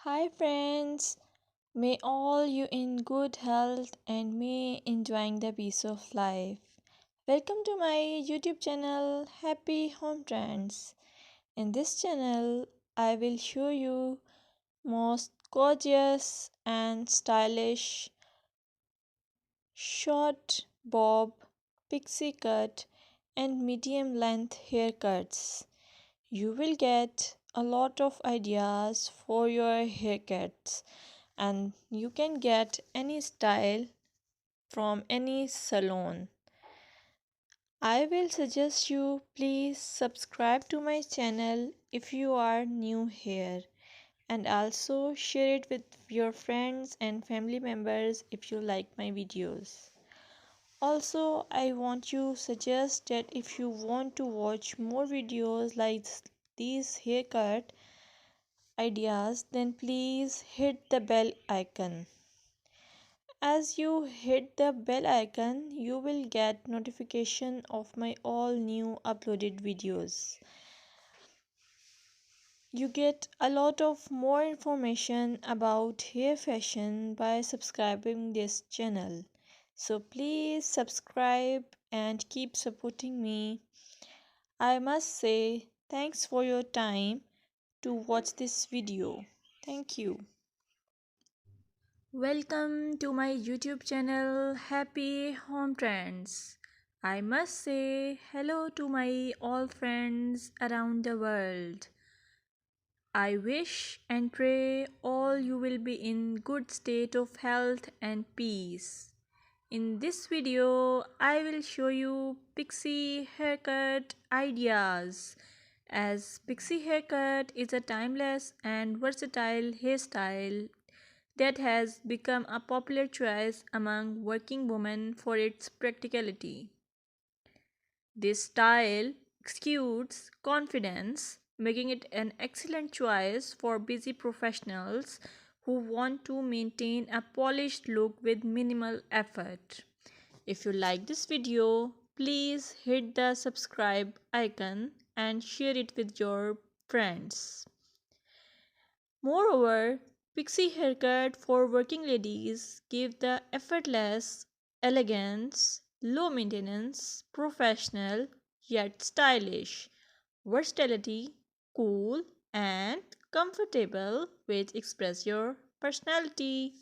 Hi friends, may all you in good health and may enjoying the peace of life. Welcome to my YouTube channel Happy Home Trends. In this channel, I will show you most gorgeous and stylish short bob, pixie cut and medium length haircuts. You will get a lot of ideas for your haircuts and you can get any style from any salon. I will suggest you please subscribe to my channel if you are new here and also share it with your friends and family members if you like my videos. Also, I want to suggest that if you want to watch more videos like these haircut ideas, then please hit the bell icon. As you hit the bell icon, you will get notification of my all new uploaded videos. You get a lot of more information about hair fashion by subscribing this channel. So please subscribe and keep supporting me. I must say thanks for your time to watch this video. Thank you. Welcome to my YouTube channel Happy Home Trends. I must say hello to my all friends around the world. I wish and pray all you will be in good state of health and peace. In this video, I will show you pixie haircut ideas. As pixie haircut is a timeless and versatile hairstyle that has become a popular choice among working women for its practicality. This style exudes confidence, making it an excellent choice for busy professionals who want to maintain a polished look with minimal effort. If you like this video, please hit the subscribe icon and share it with your friends. Moreover, pixie haircut for working ladies give the effortless elegance, low maintenance, professional yet stylish, versatility, cool and comfortable which express your personality.